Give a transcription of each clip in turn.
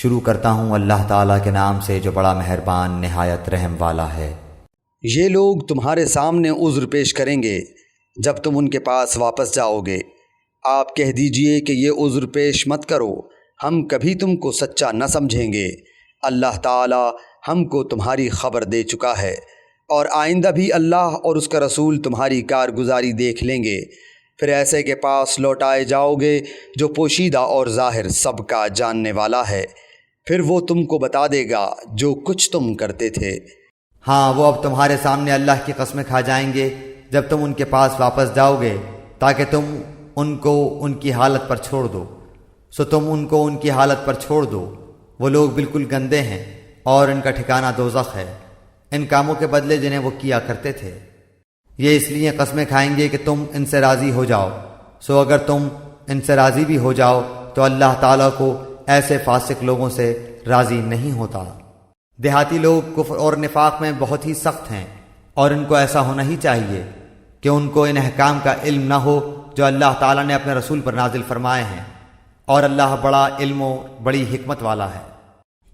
شروع کرتا ہوں اللہ تعالیٰ کے نام سے جو بڑا مہربان نہایت رحم والا ہے۔ یہ لوگ تمہارے سامنے عذر پیش کریں گے جب تم ان کے پاس واپس جاؤ گے۔ آپ کہہ دیجئے کہ یہ عذر پیش مت کرو، ہم کبھی تم کو سچا نہ سمجھیں گے۔ اللہ تعالیٰ ہم کو تمہاری خبر دے چکا ہے، اور آئندہ بھی اللہ اور اس کا رسول تمہاری کارگزاری دیکھ لیں گے۔ پھر ایسے کے پاس لوٹائے جاؤ گے جو پوشیدہ اور ظاہر سب کا جاننے والا ہے، پھر وہ تم کو بتا دے گا جو کچھ تم کرتے تھے۔ ہاں، وہ اب تمہارے سامنے اللہ کی قسمیں کھا جائیں گے جب تم ان کے پاس واپس جاؤ گے تاکہ تم ان کو ان کی حالت پر چھوڑ دو، سو تم ان کو ان کی حالت پر چھوڑ دو۔ وہ لوگ بالکل گندے ہیں اور ان کا ٹھکانہ دوزخ ہے، ان کاموں کے بدلے جنہیں وہ کیا کرتے تھے۔ یہ اس لیے قسمیں کھائیں گے کہ تم ان سے راضی ہو جاؤ، سو اگر تم ان سے راضی بھی ہو جاؤ تو اللہ تعالیٰ کو ایسے فاسق لوگوں سے راضی نہیں ہوتا۔ دیہاتی لوگ کفر اور نفاق میں بہت ہی سخت ہیں، اور ان کو ایسا ہونا ہی چاہیے کہ ان کو ان احکام کا علم نہ ہو جو اللہ تعالیٰ نے اپنے رسول پر نازل فرمائے ہیں، اور اللہ بڑا علم و بڑی حکمت والا ہے۔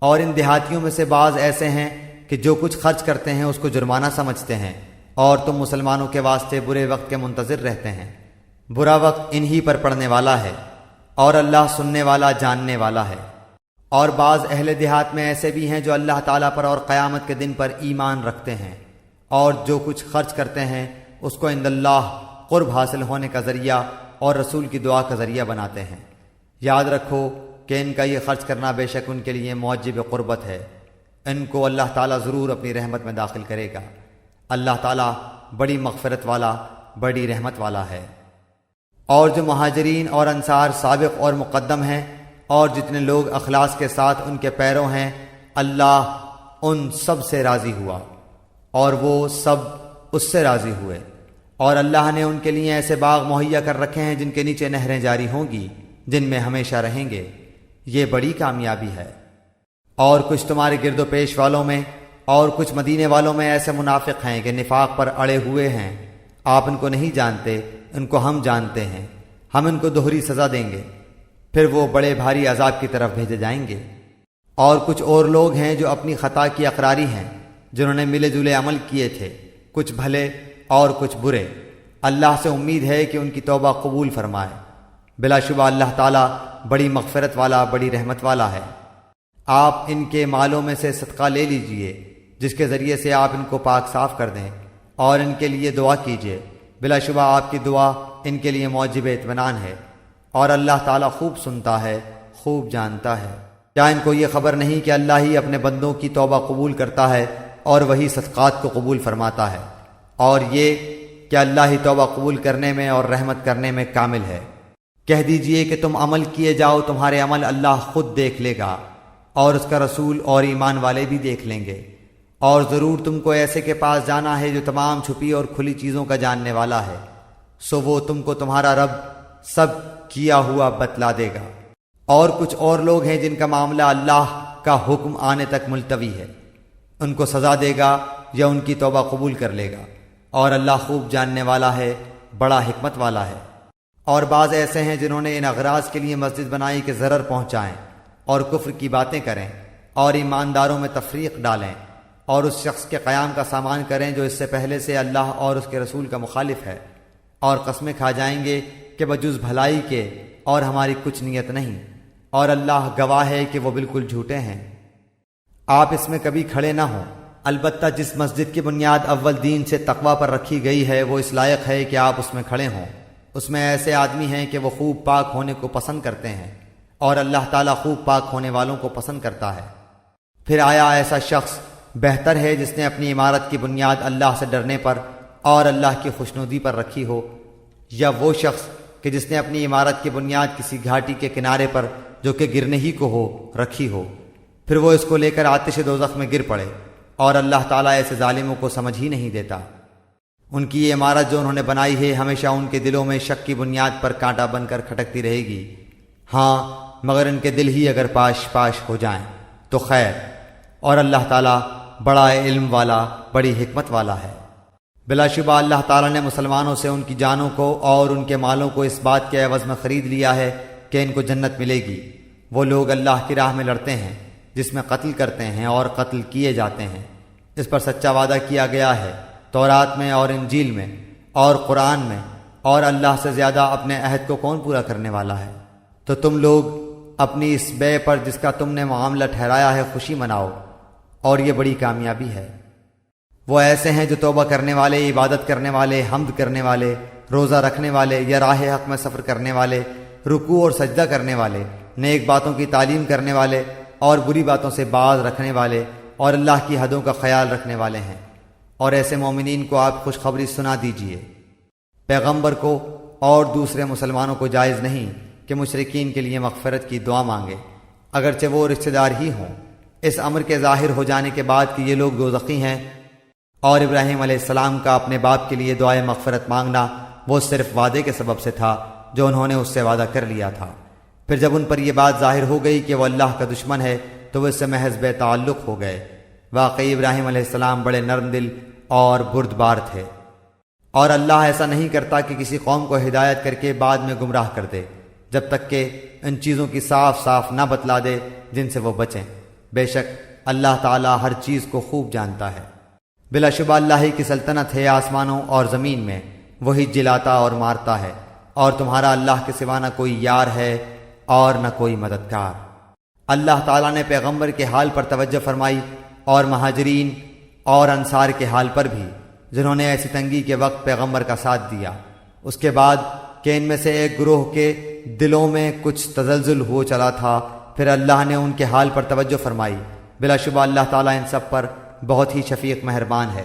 اور ان دیہاتیوں میں سے بعض ایسے ہیں کہ جو کچھ خرچ کرتے ہیں اس کو جرمانہ سمجھتے ہیں، اور تم مسلمانوں کے واسطے برے وقت کے منتظر رہتے ہیں۔ برا وقت انہی پر پڑنے والا ہے، اور اللہ سننے والا جاننے والا ہے۔ اور بعض اہل دیہات میں ایسے بھی ہیں جو اللہ تعالیٰ پر اور قیامت کے دن پر ایمان رکھتے ہیں، اور جو کچھ خرچ کرتے ہیں اس کو عند اللہ قرب حاصل ہونے کا ذریعہ اور رسول کی دعا کا ذریعہ بناتے ہیں۔ یاد رکھو کہ ان کا یہ خرچ کرنا بے شک ان کے لیے موجب قربت ہے، ان کو اللہ تعالیٰ ضرور اپنی رحمت میں داخل کرے گا۔ اللہ تعالیٰ بڑی مغفرت والا بڑی رحمت والا ہے۔ اور جو مہاجرین اور انصار سابق اور مقدم ہیں، اور جتنے لوگ اخلاص کے ساتھ ان کے پیرو ہیں، اللہ ان سب سے راضی ہوا اور وہ سب اس سے راضی ہوئے۔ اور اللہ نے ان کے لیے ایسے باغ مہیا کر رکھے ہیں جن کے نیچے نہریں جاری ہوں گی، جن میں ہمیشہ رہیں گے۔ یہ بڑی کامیابی ہے۔ اور کچھ تمہارے گرد و پیش والوں میں اور کچھ مدینے والوں میں ایسے منافق ہیں کہ نفاق پر اڑے ہوئے ہیں۔ آپ ان کو نہیں جانتے، ان کو ہم جانتے ہیں۔ ہم ان کو دوہری سزا دیں گے، پھر وہ بڑے بھاری عذاب کی طرف بھیجے جائیں گے۔ اور کچھ اور لوگ ہیں جو اپنی خطا کی اقراری ہیں، جنہوں نے ملے جلے عمل کیے تھے، کچھ بھلے اور کچھ برے۔ اللہ سے امید ہے کہ ان کی توبہ قبول فرمائے۔ بلا شبہ اللہ تعالیٰ بڑی مغفرت والا بڑی رحمت والا ہے۔ آپ ان کے مالوں میں سے صدقہ لے لیجئے جس کے ذریعے سے آپ ان کو پاک صاف کر دیں، اور ان کے لیے دعا کیجئے۔ بلا شبہ آپ کی دعا ان کے لیے موجب اطمینان ہے، اور اللہ تعالیٰ خوب سنتا ہے خوب جانتا ہے۔ کیا ان کو یہ خبر نہیں کہ اللہ ہی اپنے بندوں کی توبہ قبول کرتا ہے اور وہی صدقات کو قبول فرماتا ہے، اور یہ کہ اللہ ہی توبہ قبول کرنے میں اور رحمت کرنے میں کامل ہے۔ کہہ دیجئے کہ تم عمل کیے جاؤ، تمہارے عمل اللہ خود دیکھ لے گا، اور اس کا رسول اور ایمان والے بھی دیکھ لیں گے۔ اور ضرور تم کو ایسے کے پاس جانا ہے جو تمام چھپی اور کھلی چیزوں کا جاننے والا ہے، سو وہ تم کو تمہارا رب سب کیا ہوا بتلا دے گا۔ اور کچھ اور لوگ ہیں جن کا معاملہ اللہ کا حکم آنے تک ملتوی ہے، ان کو سزا دے گا یا ان کی توبہ قبول کر لے گا، اور اللہ خوب جاننے والا ہے بڑا حکمت والا ہے۔ اور بعض ایسے ہیں جنہوں نے ان اغراض کے لیے مسجد بنائی کہ ضرر پہنچائیں اور کفر کی باتیں کریں اور ایمانداروں میں تفریق ڈالیں، اور اس شخص کے قیام کا سامان کریں جو اس سے پہلے سے اللہ اور اس کے رسول کا مخالف ہے، اور قسمیں کھا جائیں گے کہ بجز بھلائی کے اور ہماری کچھ نیت نہیں، اور اللہ گواہ ہے کہ وہ بالکل جھوٹے ہیں۔ آپ اس میں کبھی کھڑے نہ ہوں، البتہ جس مسجد کی بنیاد اول دین سے تقوی پر رکھی گئی ہے وہ اس لائق ہے کہ آپ اس میں کھڑے ہوں۔ اس میں ایسے آدمی ہیں کہ وہ خوب پاک ہونے کو پسند کرتے ہیں، اور اللہ تعالیٰ خوب پاک ہونے والوں کو پسند کرتا ہے۔ پھر آیا ایسا شخص بہتر ہے جس نے اپنی عمارت کی بنیاد اللہ سے ڈرنے پر اور اللہ کی خوشنودی پر رکھی ہو، یا وہ شخص کہ جس نے اپنی عمارت کی بنیاد کسی گھاٹی کے کنارے پر جو کہ گرنے ہی کو ہو رکھی ہو، پھر وہ اس کو لے کر آتش دوزخ میں گر پڑے، اور اللہ تعالیٰ ایسے ظالموں کو سمجھ ہی نہیں دیتا۔ ان کی یہ عمارت جو انہوں نے بنائی ہے ہمیشہ ان کے دلوں میں شک کی بنیاد پر کانٹا بن کر کھٹکتی رہے گی، ہاں مگر ان کے دل ہی اگر پاش پاش ہو جائیں تو خیر، اور اللہ تعالیٰ بڑا علم والا بڑی حکمت والا ہے۔ بلا شبہ اللہ تعالیٰ نے مسلمانوں سے ان کی جانوں کو اور ان کے مالوں کو اس بات کے عوض میں خرید لیا ہے کہ ان کو جنت ملے گی، وہ لوگ اللہ کی راہ میں لڑتے ہیں جس میں قتل کرتے ہیں اور قتل کیے جاتے ہیں۔ اس پر سچا وعدہ کیا گیا ہے تورات میں اور انجیل میں اور قرآن میں، اور اللہ سے زیادہ اپنے عہد کو کون پورا کرنے والا ہے؟ تو تم لوگ اپنی اس بے پر جس کا تم نے معاملہ ٹھہرایا ہے خوشی مناؤ، اور یہ بڑی کامیابی ہے۔ وہ ایسے ہیں جو توبہ کرنے والے، عبادت کرنے والے، حمد کرنے والے، روزہ رکھنے والے یا راہ حق میں سفر کرنے والے، رکوع اور سجدہ کرنے والے، نیک باتوں کی تعلیم کرنے والے اور بری باتوں سے باز رکھنے والے اور اللہ کی حدوں کا خیال رکھنے والے ہیں۔ اور ایسے مومنین کو آپ خوشخبری سنا دیجئے۔ پیغمبر کو اور دوسرے مسلمانوں کو جائز نہیں کہ مشرکین کے لیے مغفرت کی دعا مانگے، اگرچہ وہ رشتہ دار ہی ہوں، اس امر کے ظاہر ہو جانے کے بعد کہ یہ لوگ دوزخی ہیں۔ اور ابراہیم علیہ السلام کا اپنے باپ کے لیے دعائے مغفرت مانگنا وہ صرف وعدے کے سبب سے تھا جو انہوں نے اس سے وعدہ کر لیا تھا۔ پھر جب ان پر یہ بات ظاہر ہو گئی کہ وہ اللہ کا دشمن ہے تو وہ اس سے محض بے تعلق ہو گئے۔ واقعی ابراہیم علیہ السلام بڑے نرم دل اور بردبار تھے، اور اللہ ایسا نہیں کرتا کہ کسی قوم کو ہدایت کر کے بعد میں گمراہ کر دے جب تک کہ ان چیزوں کی صاف صاف نہ بتلا دے جن سے وہ بچیں۔ بے شک اللہ تعالی ہر چیز کو خوب جانتا ہے۔ بلا شبہ اللہ ہی کی سلطنت ہے آسمانوں اور زمین میں، وہی جلاتا اور مارتا ہے، اور تمہارا اللہ کے سوا نہ کوئی یار ہے اور نہ کوئی مددگار۔ اللہ تعالیٰ نے پیغمبر کے حال پر توجہ فرمائی اور مہاجرین اور انصار کے حال پر بھی، جنہوں نے ایسی تنگی کے وقت پیغمبر کا ساتھ دیا۔ اس کے بعد کہ ان میں سے ایک گروہ کے دلوں میں کچھ تزلزل ہو چلا تھا، پھر اللہ نے ان کے حال پر توجہ فرمائی۔ بلا شبہ اللہ تعالیٰ ان سب پر بہت ہی شفیق مہربان ہے۔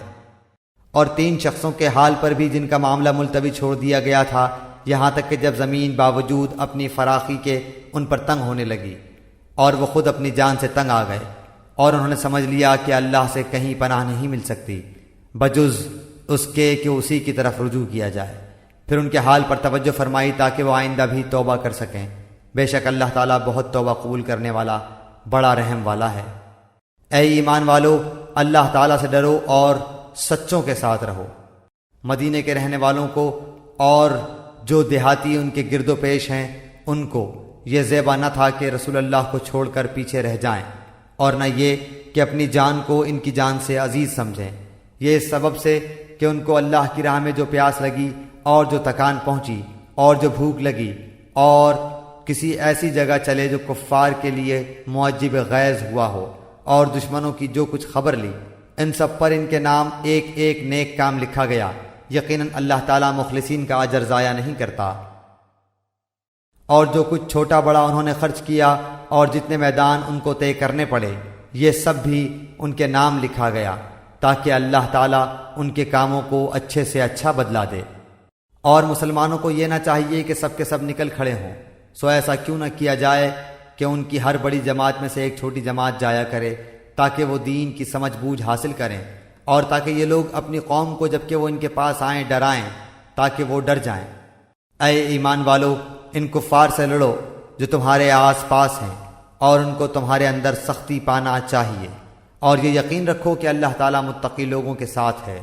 اور 3 شخصوں کے حال پر بھی جن کا معاملہ ملتوی چھوڑ دیا گیا تھا، یہاں تک کہ جب زمین باوجود اپنی فراخی کے ان پر تنگ ہونے لگی اور وہ خود اپنی جان سے تنگ آ گئے، اور انہوں نے سمجھ لیا کہ اللہ سے کہیں پناہ نہیں مل سکتی بجز اس کے کہ اسی کی طرف رجوع کیا جائے۔ پھر ان کے حال پر توجہ فرمائی تاکہ وہ آئندہ بھی توبہ کر سکیں۔ بے شک اللہ تعالیٰ بہت توبہ قبول کرنے والا، بڑا رحم والا ہے۔ اے ایمان والو، اللہ تعالیٰ سے ڈرو اور سچوں کے ساتھ رہو۔ مدینے کے رہنے والوں کو اور جو دیہاتی ان کے گرد و پیش ہیں ان کو یہ زیبا نہ تھا کہ رسول اللہ کو چھوڑ کر پیچھے رہ جائیں، اور نہ یہ کہ اپنی جان کو ان کی جان سے عزیز سمجھیں۔ یہ اس سبب سے کہ ان کو اللہ کی راہ میں جو پیاس لگی اور جو تکان پہنچی اور جو بھوک لگی، اور کسی ایسی جگہ چلے جو کفار کے لیے معجب غیظ ہوا ہو، اور دشمنوں کی جو کچھ خبر لی، ان سب پر ان کے نام ایک ایک نیک کام لکھا گیا۔ یقیناً اللہ تعالیٰ مخلصین کا اجر ضائع نہیں کرتا۔ اور جو کچھ چھوٹا بڑا انہوں نے خرچ کیا اور جتنے میدان ان کو طے کرنے پڑے، یہ سب بھی ان کے نام لکھا گیا تاکہ اللہ تعالیٰ ان کے کاموں کو اچھے سے اچھا بدلا دے۔ اور مسلمانوں کو یہ نہ چاہیے کہ سب کے سب نکل کھڑے ہوں، سو ایسا کیوں نہ کیا جائے کہ ان کی ہر بڑی جماعت میں سے ایک چھوٹی جماعت جایا کرے تاکہ وہ دین کی سمجھ بوجھ حاصل کریں، اور تاکہ یہ لوگ اپنی قوم کو جب کہ وہ ان کے پاس آئیں ڈرائیں تاکہ وہ ڈر جائیں۔ اے ایمان والو، ان کفار سے لڑو جو تمہارے آس پاس ہیں، اور ان کو تمہارے اندر سختی پانا چاہیے، اور یہ یقین رکھو کہ اللہ تعالیٰ متقی لوگوں کے ساتھ ہے۔